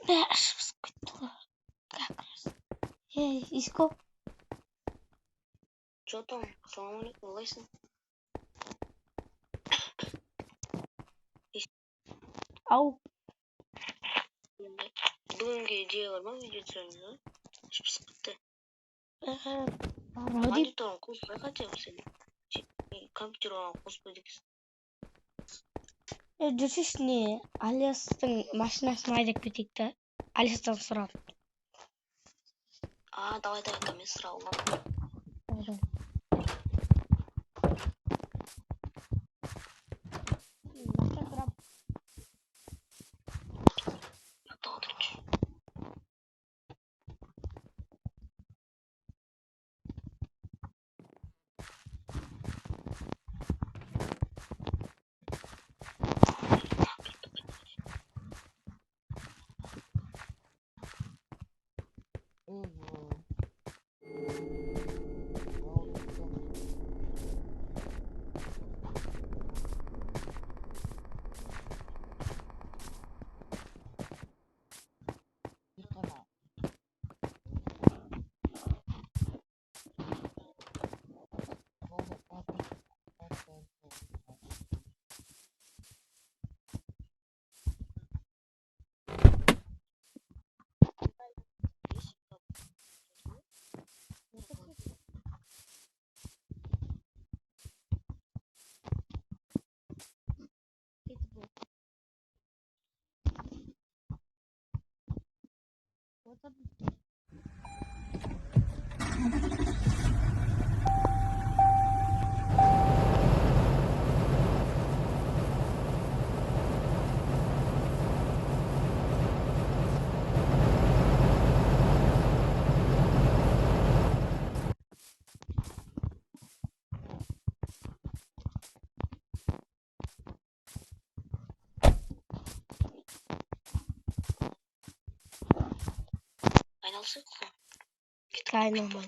Да, как раз. Иско. Чё там? Ассалаумалейкум, қалайсың? Ау. Бүгінге идея бар ма видео түсіреміз, а? Іш пысып кетті. Раудип. Мониторын қоспай хотя бы сен. Компьютер оған қоспайды екенсің. Жүрсеш не, Алиястың машинасын айдап кетейік та. Алиястан сұрап. Давай, мен сұрап аламын. Айналысайық қой. Айналмай.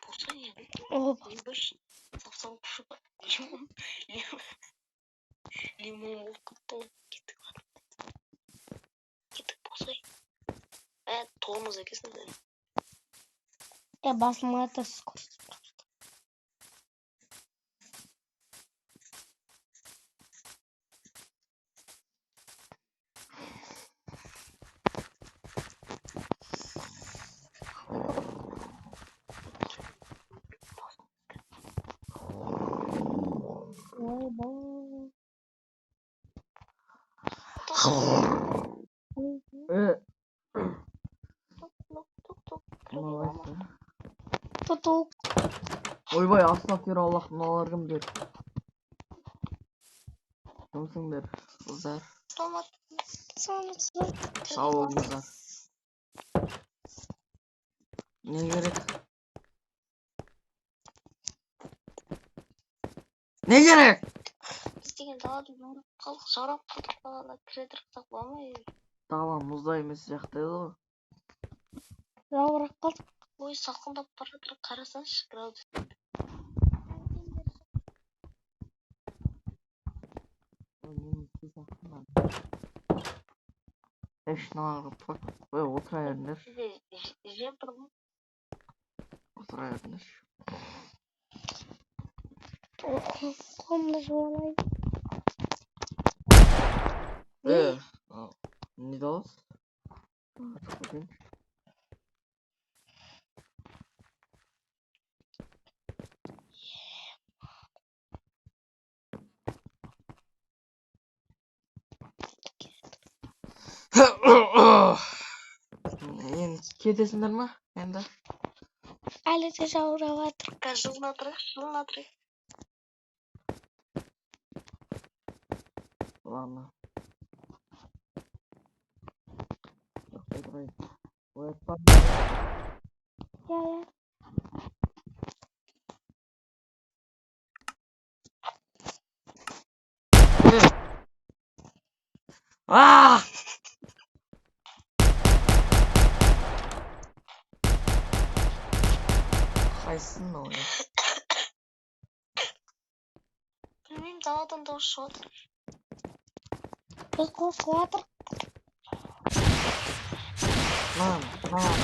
Болса не? Сапсан күші бар. Лимон болып кетті. Кеттік болсай. Тормоз екесін де. Басылмайды скорость. Тутук. Ойбай, астағфираллах, мыналар кімдер? Кімсіңдер, қыздар? Сау болыңыздар. Не керек? Не керек? Істеген далады қалдық, жарап қалдық далада кіредір қылсақ бола ма? Дала мұзда емес сияқты еді ғой. Жауырақ қалдық. Ой, салқындап бара жатыр, қарасаңшы градус. Отыра беріңдер. Жеп бір ма? Отыра беріңдер. Қолымды жуалай. Не даласыз? Енді кетесіңдер ма? Енді? Әлі де жаурап жатыр. Жылына тұрайық. Ладно. Отырайын. Оятпа. Qaysısın o ya? Bilmiyorum, dağdan da aşağı atır. Kız korkuyordur. Lan. Lan.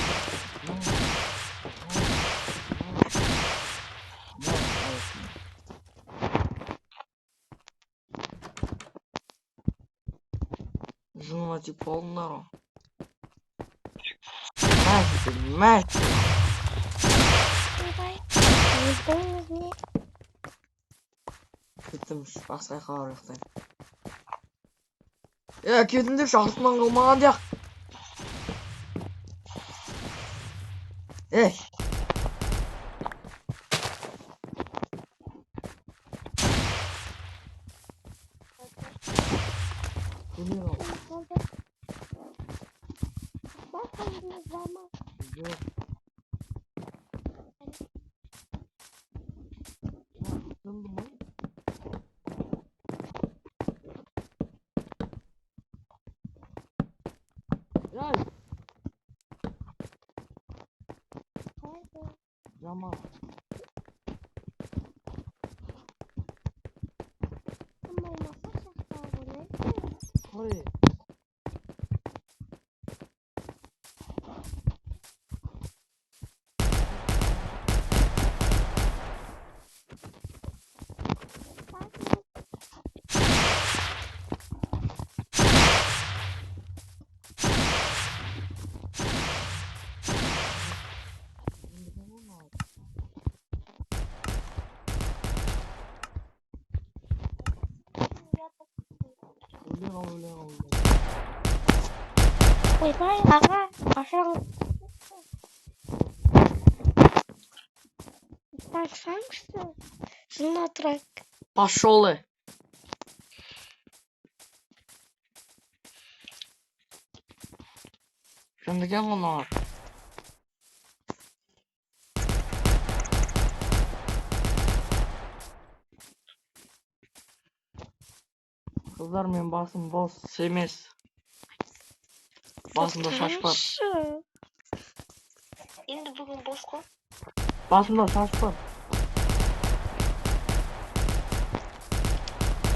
Жена типа полнару. Мать. Bay. Yüzdünüz mü? Ketdim basay qarıqdan. Ya ketdim deb şahsman qılmagan diyak. Ey. Geliyorum. Bakın zaman. Yok. Döndüm lan. Yay. Jamal. Ama masa şahtarı. Hadi. Öyle. Oy bay aga. Aşağı. Bak sen misin? Şunu oturak. Пошёл. Şimdi gel bana. Kızlar men basım boz emas. Basımda saç var. Şu. Endi bugün boşku. Basımda saç var.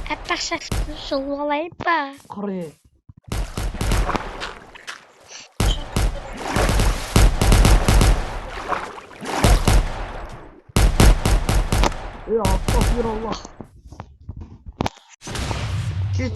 Hep başlasın. Şunu alayım mı? Kırı. Ya astagfirullah. Git.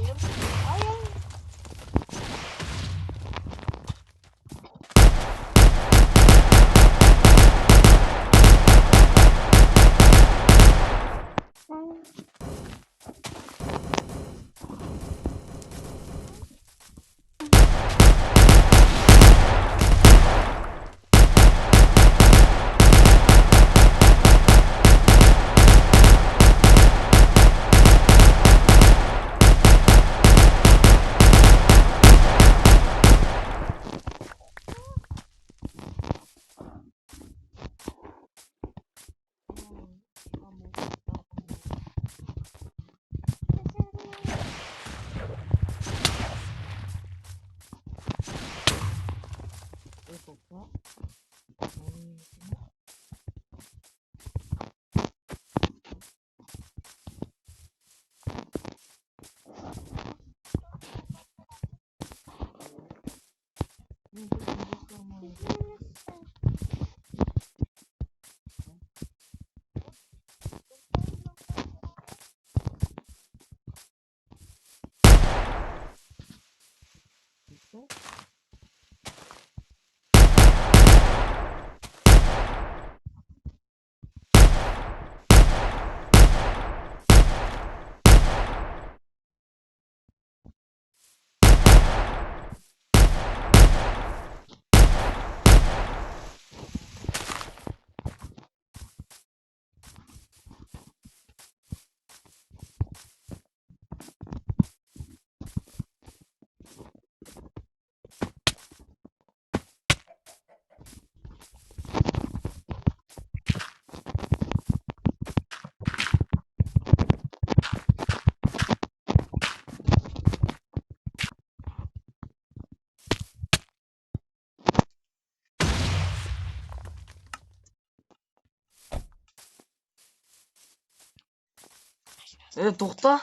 To'xta.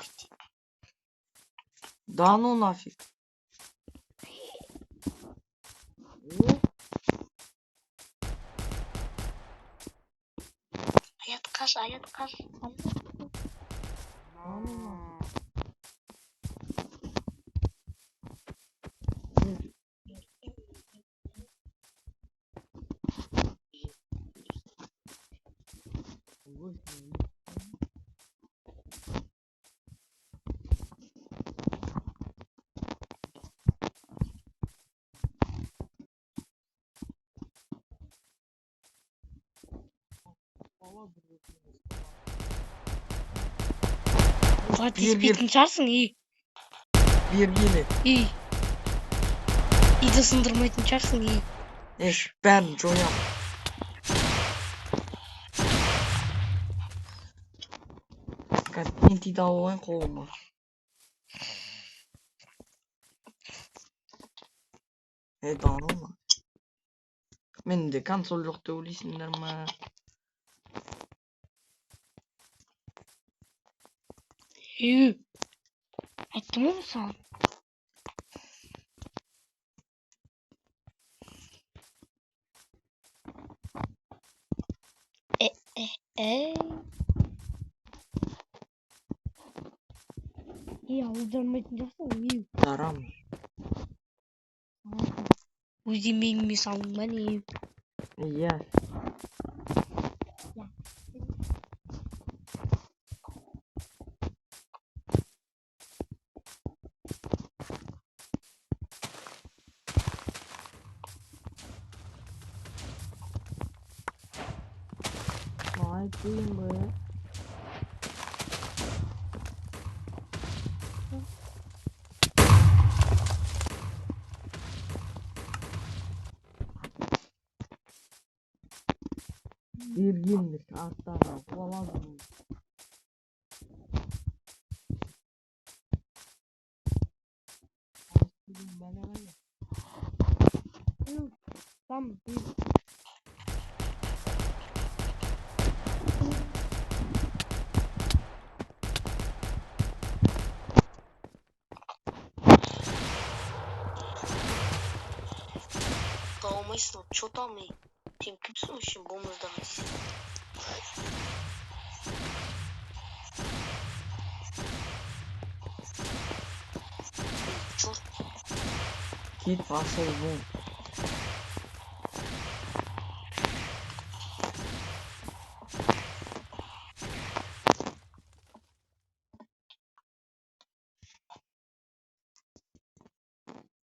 Да ну нафиг. Hayat kaç, hayat kaç. Да ну нафиг. Ulan tespihtin çarsın iyi. Бергиле. İyi. İyi de sındırmayın çarsın iyi. Бәрін жоям. Кәдімгі тиді алайын қолыма. Да ну нафиг. Менде консоль жоқ деп ойлайсыңдар ма? İyi. Ettim mi sen? Ey. İyi aldırmayın çarsın iyi. Дарам. Uzimeyim mi sandın ben iyi. Иә. Айтайын ба? Бергенміз аттағы қоладым. Tamam. İyi. Dağılmışsın, что там и? Sen kimsin вообще bombazdayız? Черт, Кет басыл бұл.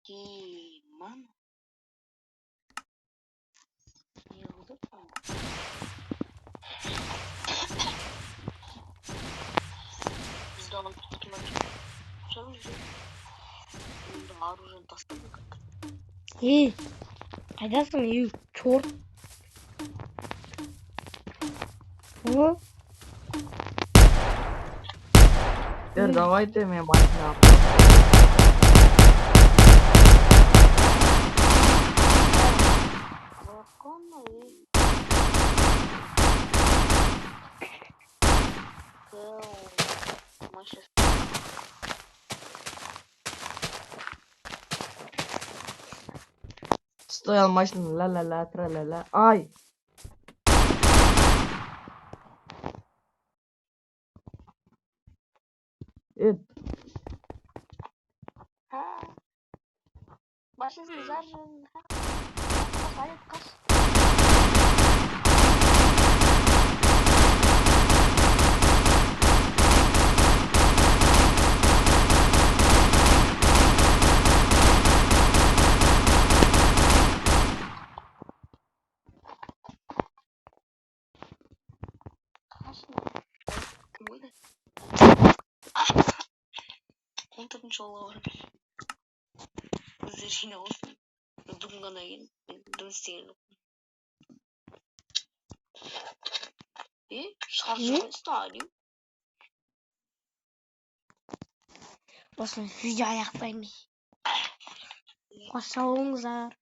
Диман. Не oldu mu? Biz de alıp tutmak. Sonra bunu da оружие достали как. İyi. Kaydasın iyi. Çor. Hı? Давайте мен машина. Законно и... Мы сейчас... Стоял машина, ла-ла-ла, тра-ла-ла. Ай! Başınızı zarın. Hayat kaç. Кімді? 14-ші жолға барып өздері жинап алсын. Бүгін ғана келдім. Мен дым істеген жоқпын. Шығарып жүрмесін ағайын. Basın video ayaktaymış. Hoş olunuzlar.